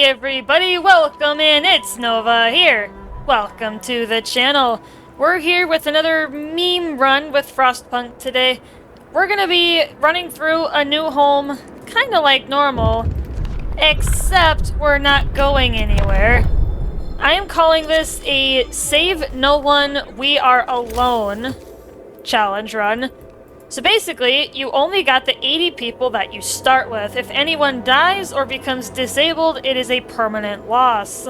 Hey everybody, welcome in, it's Nova here. Welcome to the channel. We're here with another meme run with Frostpunk today. We're gonna be running through a new home, kinda like normal, except we're not going anywhere. I am calling this a Save No One, We Are Alone challenge run. So basically, you only got the 80 people that you start with. If anyone dies or becomes disabled, it is a permanent loss.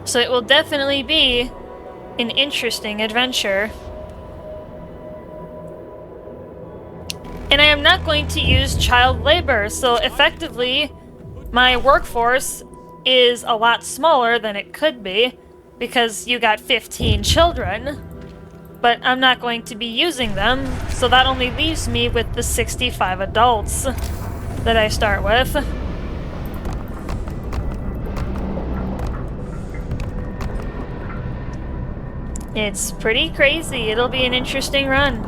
So it will definitely be an interesting adventure. And I am not going to use child labor, so effectively, my workforce is a lot smaller than it could be, because you got 15 children. But I'm not going to be using them, so that only leaves me with the 65 adults that I start with. It's pretty crazy. It'll be an interesting run.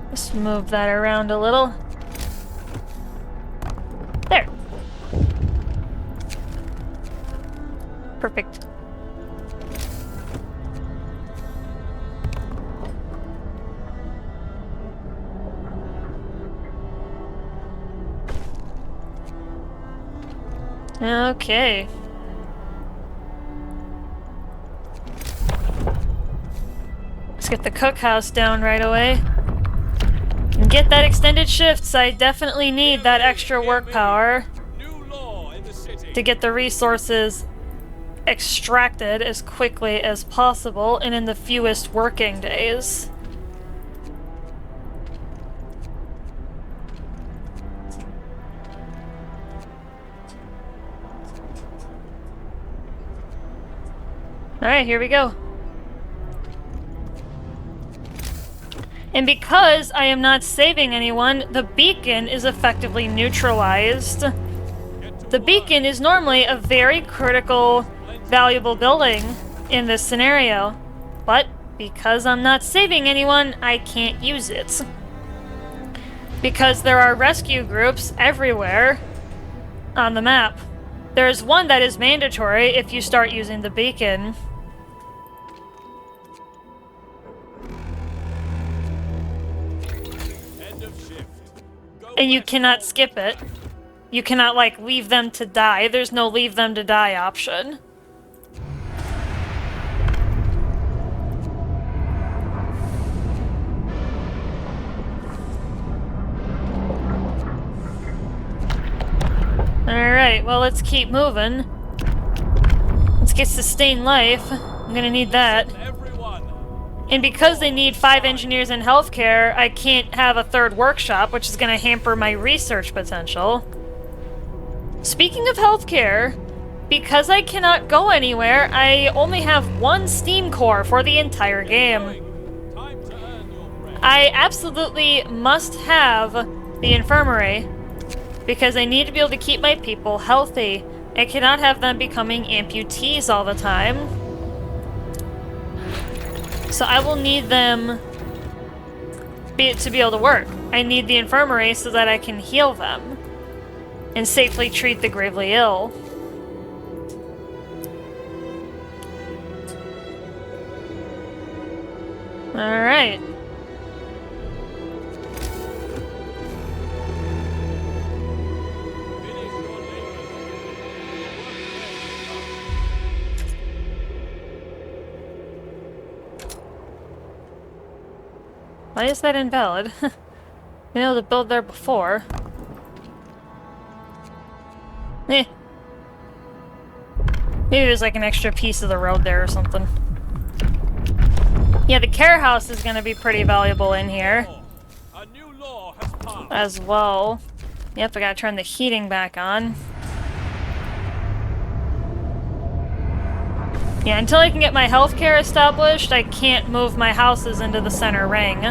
Let's move that around a little. There. Perfect. Okay. Let's get the cookhouse down right away. And get that extended shifts. I definitely need that extra work power to get the resources extracted as quickly as possible and in the fewest working days. Alright, here we go. And because I am not saving anyone, the beacon is effectively neutralized. The beacon is normally a very critical, valuable building in this scenario. But because I'm not saving anyone, I can't use it. Because there are rescue groups everywhere on the map. There's one that is mandatory if you start using the beacon. And you cannot skip it. You cannot, like, leave them to die. There's no leave them to die option. Alright, well, let's keep moving. Let's get sustained life. I'm gonna need that. And because they need 5 engineers in healthcare, I can't have a third workshop, which is going to hamper my research potential. Speaking of healthcare, because I cannot go anywhere, I only have 1 steam core for the entire game. I absolutely must have the infirmary, because I need to be able to keep my people healthy. I cannot have them becoming amputees all the time. So I will need them to be able to work. I need the infirmary so that I can heal them and safely treat the gravely ill. Alright. Why is that invalid? Been able to build there before. Eh. Maybe there's like an extra piece of the road there or something. Yeah, the care house is gonna be pretty valuable in here. As well. Yep, I gotta turn the heating back on. Yeah, until I can get my healthcare established, I can't move my houses into the center ring.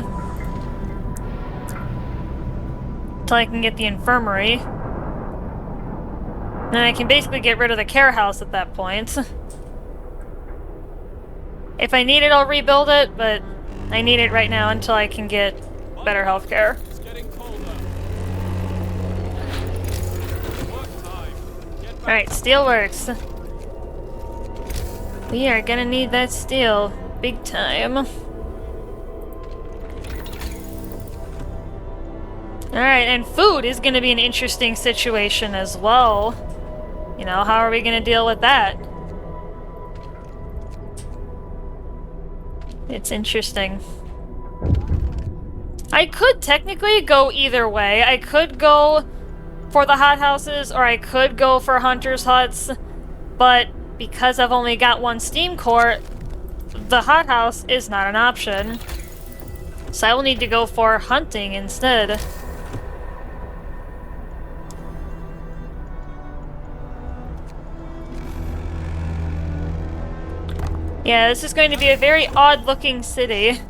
Until I can get the infirmary. Then I can basically get rid of the care house at that point. If I need it, I'll rebuild it, but I need it right now until I can get better healthcare. Alright, steel works. We are gonna need that steel. Big time. Alright, and food is gonna be an interesting situation as well. You know, how are we gonna deal with that? It's interesting. I could technically go either way. I could go for the hothouses, or I could go for hunters' huts, but because I've only got one steam core, the hothouse is not an option. So I will need to go for hunting instead. Yeah, this is going to be a very odd-looking city.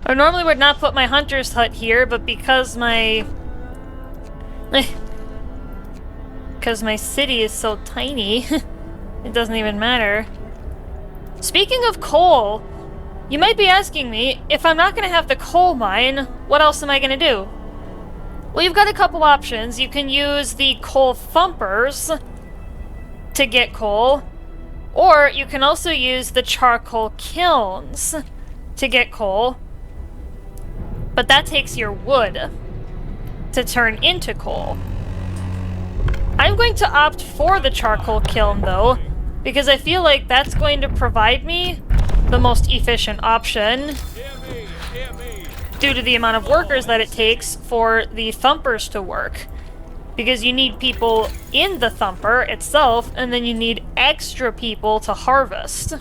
I normally would not put my hunter's hut here, but because my city is so tiny, it doesn't even matter. Speaking of coal, you might be asking me, if I'm not going to have the coal mine, what else am I going to do? Well, you've got a couple options. You can use the coal thumpers to get coal, or you can also use the charcoal kilns to get coal, but that takes your wood to turn into coal. I'm going to opt for the charcoal kiln, though, because I feel like that's going to provide me the most efficient option due to the amount of workers that it takes for the thumpers to work. Because you need people in the thumper itself, and then you need extra people to harvest.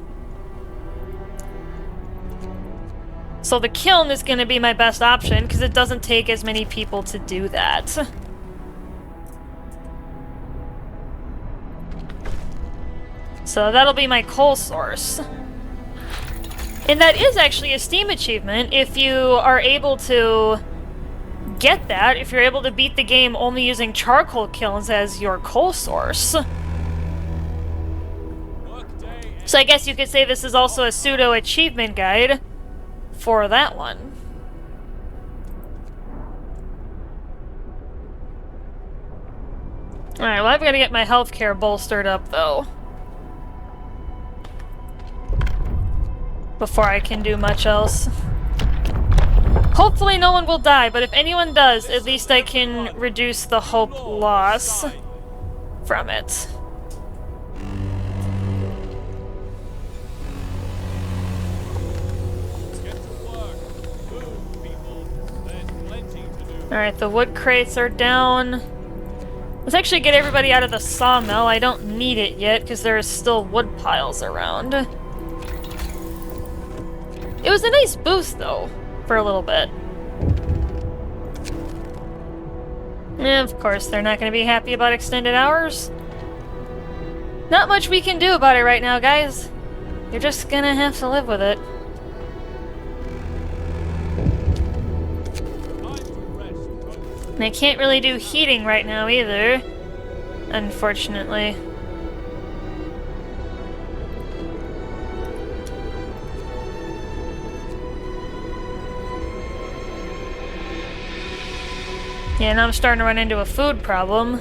So the kiln is going to be my best option, because it doesn't take as many people to do that. So that'll be my coal source. And that is actually a Steam achievement if you are able to get that, if you're able to beat the game only using charcoal kilns as your coal source. So I guess you could say this is also a pseudo achievement guide for that one. Alright, well I've got to get my healthcare bolstered up though, before I can do much else. Hopefully no one will die, but if anyone does, at least I can reduce the hope loss from it. Alright, the wood crates are down. Let's actually get everybody out of the sawmill. I don't need it yet, because there are still wood piles around. It was a nice boost, though, for a little bit. And of course, they're not going to be happy about extended hours. Not much we can do about it right now, guys. You're just gonna have to live with it. And I can't really do heating right now either, unfortunately. Yeah, now I'm starting to run into a food problem.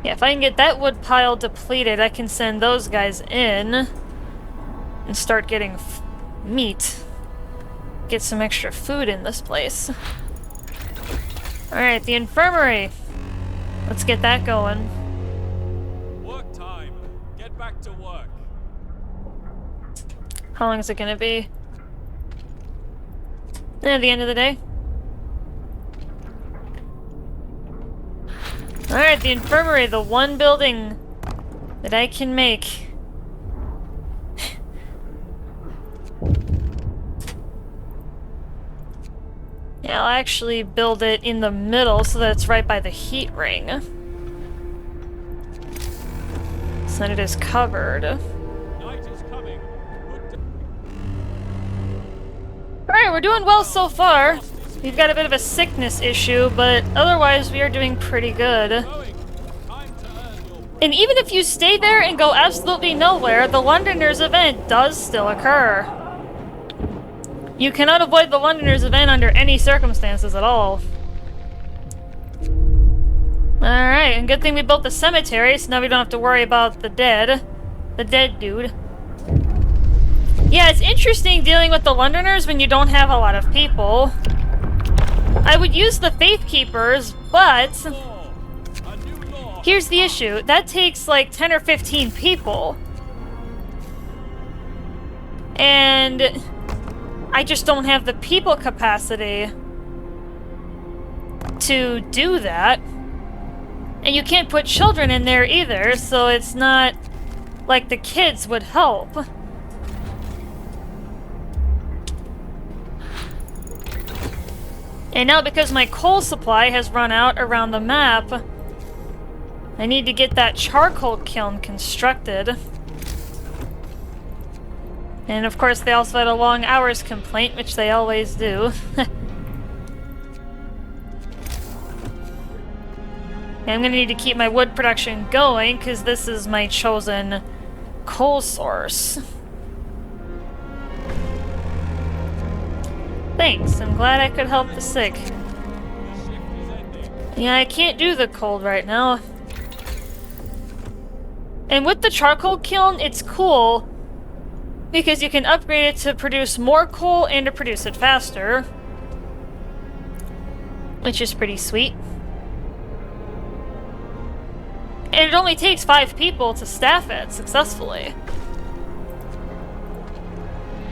Yeah, if I can get that wood pile depleted, I can send those guys in and start getting meat. Get some extra food in this place. Alright, the infirmary. Let's get that going. Work time. Get back to work. How long is it gonna be? At the end of the day. Alright, the infirmary, the one building that I can make. Yeah, I'll actually build it in the middle so that it's right by the heat ring. So that it is covered. Night is coming. Alright, we're doing well so far. We've got a bit of a sickness issue, but otherwise we are doing pretty good. And even if you stay there and go absolutely nowhere, the Londoners event does still occur. You cannot avoid the Londoners event under any circumstances at all. Alright, and good thing we built the cemetery, so now we don't have to worry about the dead. The dead dude. Yeah, it's interesting dealing with the Londoners when you don't have a lot of people. I would use the Faith Keepers, but here's the issue. That takes like 10 or 15 people. And I just don't have the people capacity to do that. And you can't put children in there either, so it's not like the kids would help. And now because my coal supply has run out around the map, I need to get that charcoal kiln constructed. And of course they also had a long hours complaint, which they always do. I'm gonna need to keep my wood production going, because this is my chosen coal source. Thanks, I'm glad I could help the sick. Yeah, I can't do the cold right now. And with the charcoal kiln, it's cool, because you can upgrade it to produce more coal and to produce it faster. Which is pretty sweet. And it only takes 5 people to staff it successfully.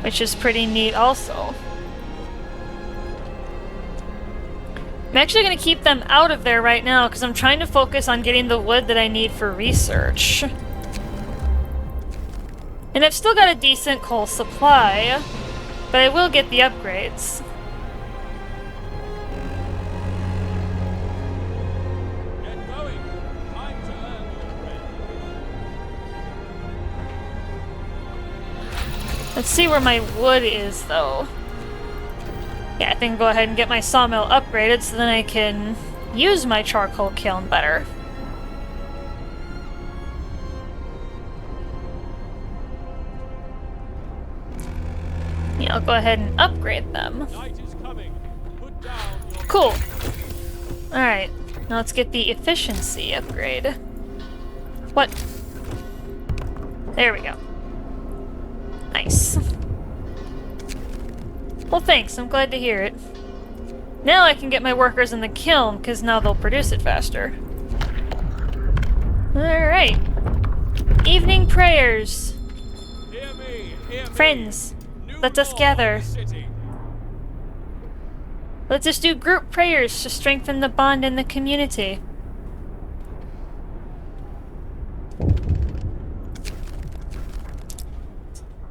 Which is pretty neat also. I'm actually going to keep them out of there right now because I'm trying to focus on getting the wood that I need for research. And I've still got a decent coal supply, but I will get the upgrades. Let's see where my wood is, though. Yeah, I think I'll go ahead and get my sawmill upgraded so then I can use my charcoal kiln better. Yeah, I'll go ahead and upgrade them. Cool. Alright, now let's get the efficiency upgrade. What? There we go. Nice. Well, thanks. I'm glad to hear it. Now I can get my workers in the kiln, because now they'll produce it faster. Alright. Evening prayers. Hear me, Friends, let us gather. Let us do group prayers to strengthen the bond in the community.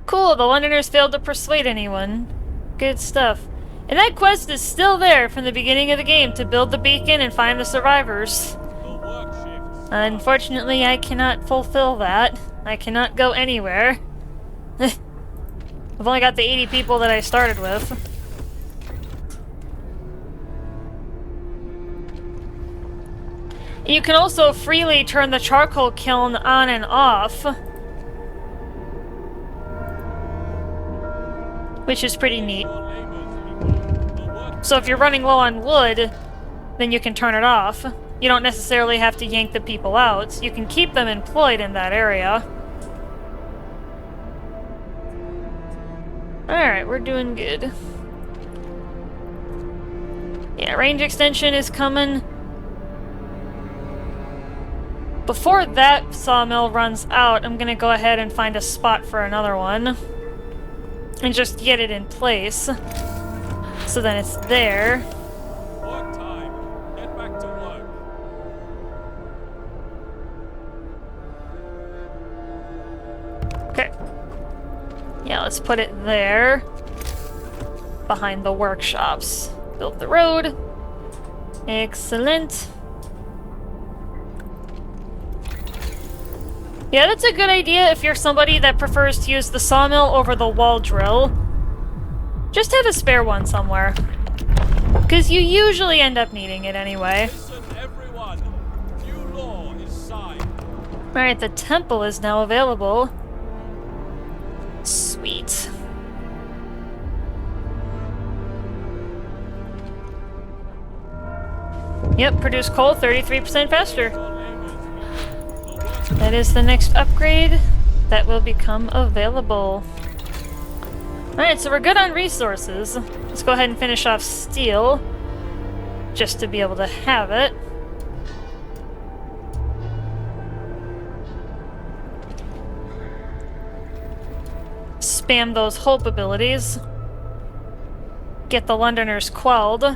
Cool, the Londoners failed to persuade anyone. Good stuff. And that quest is still there from the beginning of the game to build the beacon and find the survivors. Unfortunately, I cannot fulfill that. I cannot go anywhere. I've only got the 80 people that I started with. You can also freely turn the charcoal kiln on and off, which is pretty neat. So if you're running low on wood, then you can turn it off. You don't necessarily have to yank the people out. You can keep them employed in that area. Alright, we're doing good. Yeah, range extension is coming. Before that sawmill runs out, I'm gonna go ahead and find a spot for another one. And just get it in place. So then it's there. Work time. Get back to work. Okay. Yeah, let's put it there. Behind the workshops. Build the road. Excellent. Yeah, that's a good idea if you're somebody that prefers to use the sawmill over the wall drill. Just have a spare one somewhere. Because you usually end up needing it anyway. Listen, everyone. New law is signed. Alright, the temple is now available. Sweet. Yep, produce coal 33% faster. That is the next upgrade that will become available. Alright, so we're good on resources. Let's go ahead and finish off steel, just to be able to have it. Spam those hope abilities. Get the Londoners quelled.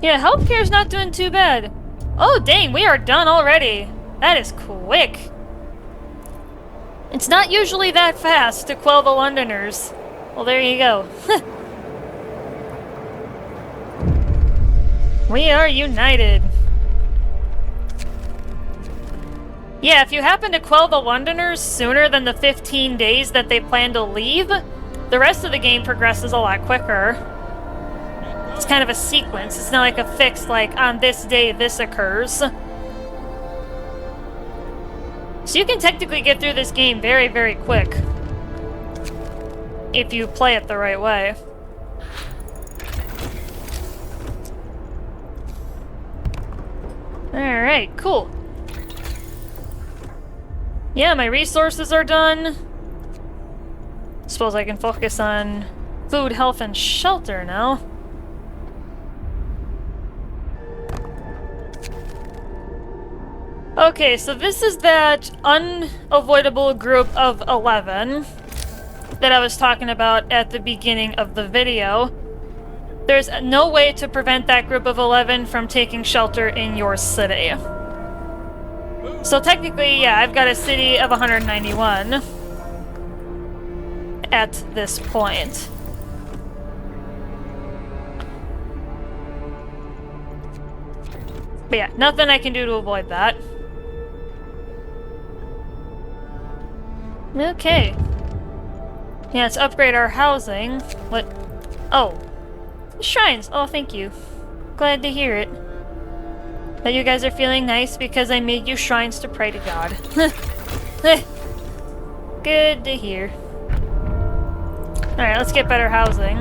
Yeah, healthcare's not doing too bad. Oh dang, we are done already. That is quick. It's not usually that fast to quell the Londoners. Well, there you go. We are united. Yeah, if you happen to quell the Londoners sooner than the 15 days that they plan to leave, the rest of the game progresses a lot quicker. It's kind of a sequence. It's not like a fixed, like, on this day this occurs. So you can technically get through this game very, very quick. If you play it the right way. Alright, cool. Yeah, my resources are done. Suppose I can focus on food, health, and shelter now. Okay, so this is that unavoidable group of 11 that I was talking about at the beginning of the video. There's no way to prevent that group of 11 from taking shelter in your city. So technically, yeah, I've got a city of 191 at this point. But yeah, nothing I can do to avoid that. Okay. Yeah, let's upgrade our housing. What? Oh. Shrines! Oh, thank you. Glad to hear it. That you guys are feeling nice because I made you shrines to pray to God. Good to hear. Alright, let's get better housing.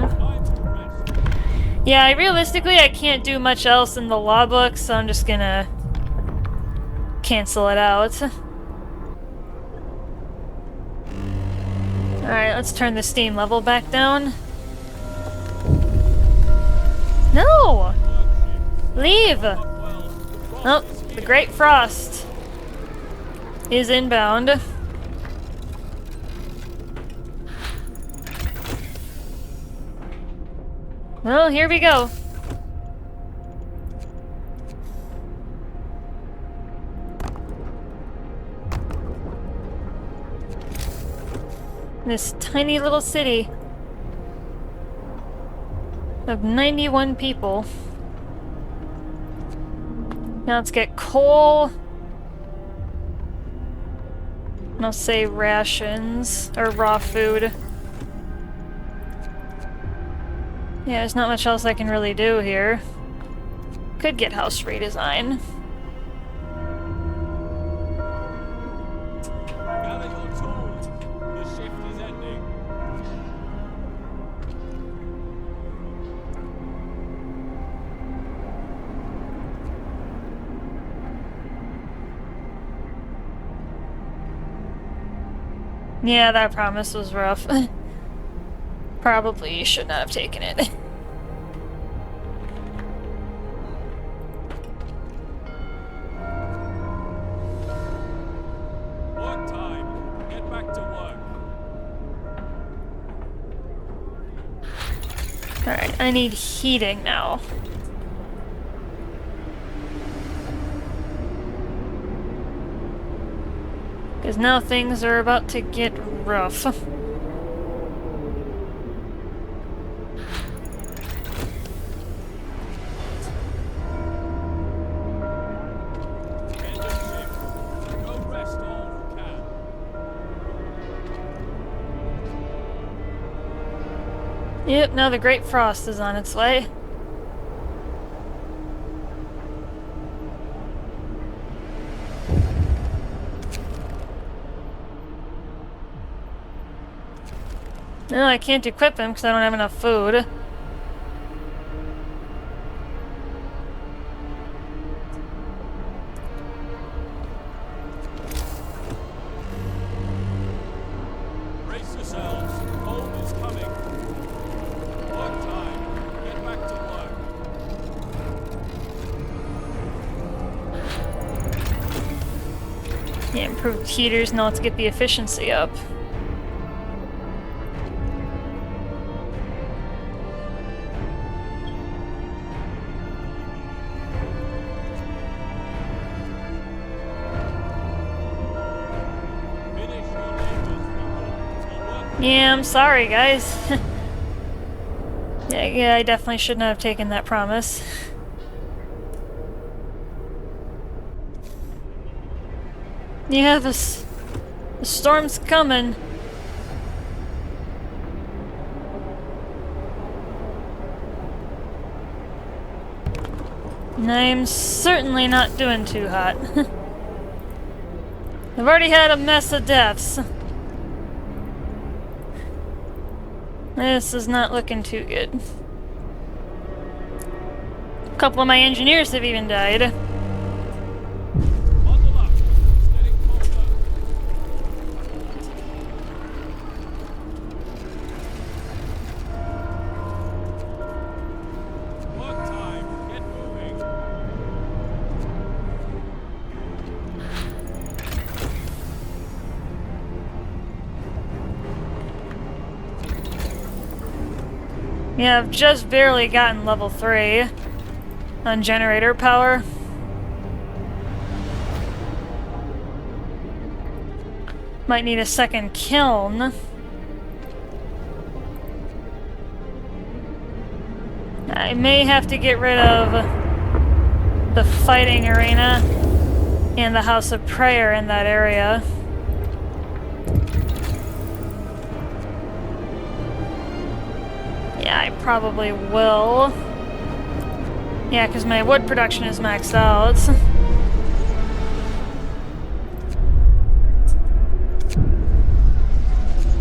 Yeah, realistically, I can't do much else in the law book, so I'm just gonna cancel it out. Alright, let's turn the steam level back down. No! Leave! Oh, the Great Frost is inbound. Well, here we go. This tiny little city of 91 people. Now let's get coal. And I'll say rations, or raw food. Yeah, there's not much else I can really do here. Could get house redesign. Gather your tools. The shift is ending. Yeah, that promise was rough. Probably should not have taken it. Work time. Get back to work. Alright, I need heating now. Because now things are about to get rough. End of shift. Go rest all you can. Yep, now the Great Frost is on its way. No, I can't equip him because I don't have enough food. Brace yourselves. Home is coming. Work time. Get back to work. Yeah, improved heaters. Now let's get the efficiency up. Finish your labors, people. Your work Yeah, I'm sorry, guys. Yeah, I definitely shouldn't have taken that promise. Yeah, the storm's coming. And I'm certainly not doing too hot. I've already had a mess of deaths. This is not looking too good. A couple of my engineers have even died. bundle up. It's getting colder. Work time. Get moving. Yeah, I've just barely gotten level 3 on generator power. Might need a second kiln. I may have to get rid of the fighting arena and the house of prayer in that area. Yeah, I probably will. Yeah, because my wood production is maxed out.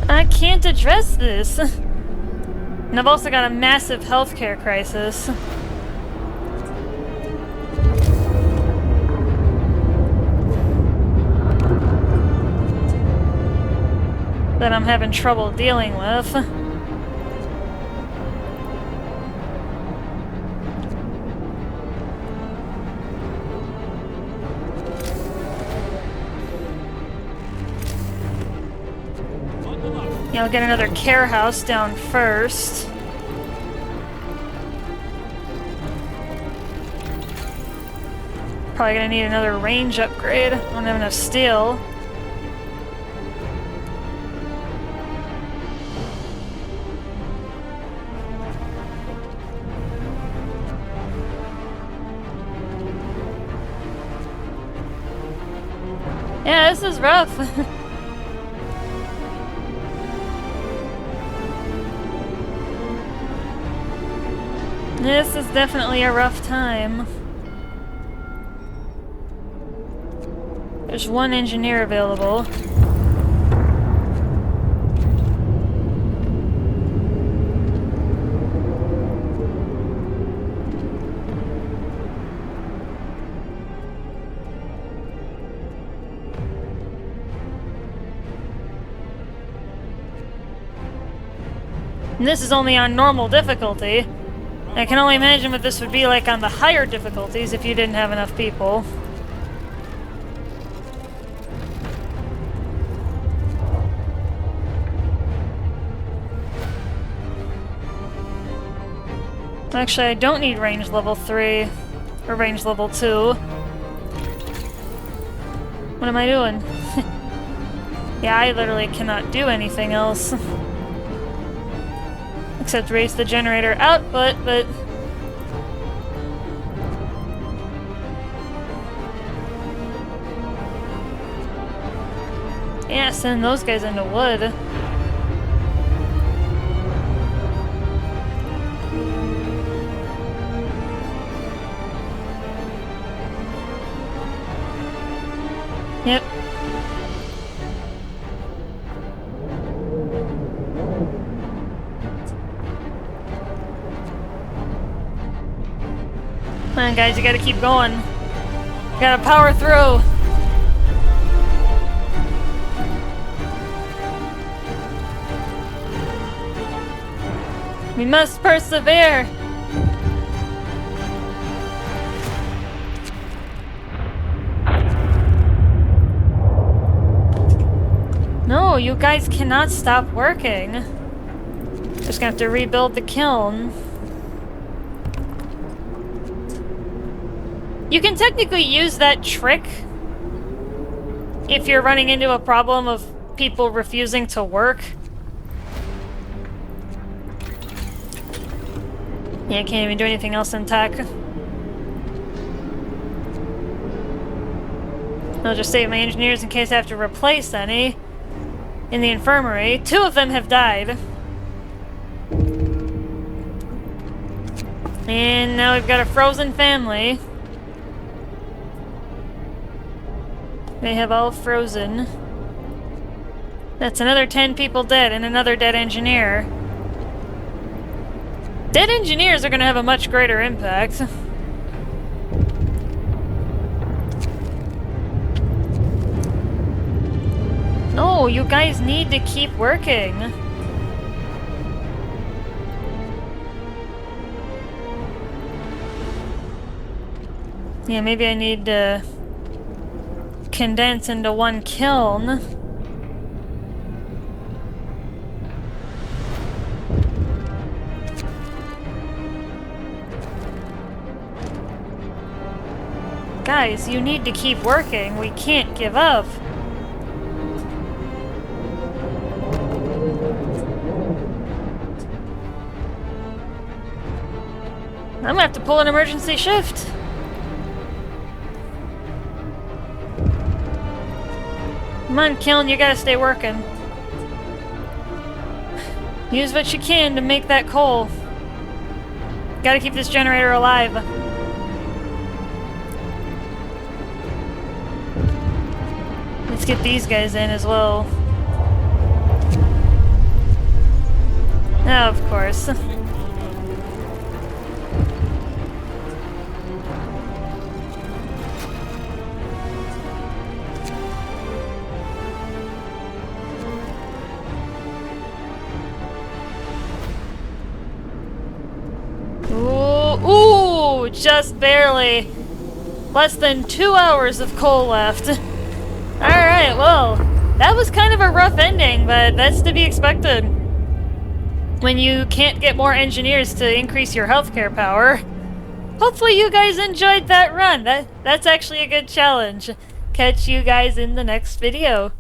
I can't address this. And I've also got a massive healthcare crisis. That I'm having trouble dealing with. Bundle up. Yeah, I'll get another care house down first. Probably gonna need another range upgrade. I don't have enough steel. Yeah, this is rough. This is definitely a rough time. There's one engineer available. And this is only on normal difficulty. I can only imagine what this would be like on the higher difficulties if you didn't have enough people. Actually, I don't need range level 3 or range level 2. What am I doing? Yeah, I literally cannot do anything else. Except raise the generator output, but... yeah, send those guys into wood. Yep. on, guys, you gotta keep going. You gotta power through. We must persevere. No, you guys cannot stop working. Just gonna have to rebuild the kiln. You can technically use that trick if you're running into a problem of people refusing to work. Yeah, I can't even do anything else in tech. I'll just save my engineers in case I have to replace any. In the infirmary, 2 of them have died. And now we've got a frozen family. They have all frozen. That's another 10 people dead and another dead engineer. Dead engineers are going to have a much greater impact. No, you guys need to keep working. Yeah, maybe I need to condense into one kiln. Guys, you need to keep working. We can't give up. I'm gonna have to pull an emergency shift. Come on, kiln, you gotta stay working. Use what you can to make that coal. Gotta keep this generator alive. Let's get these guys in as well. Oh, of course. Ooh, just barely. Less than 2 hours of coal left. Alright, well, that was kind of a rough ending, but that's to be expected. When you can't get more engineers to increase your healthcare power. Hopefully you guys enjoyed that run. That's actually a good challenge. Catch you guys in the next video.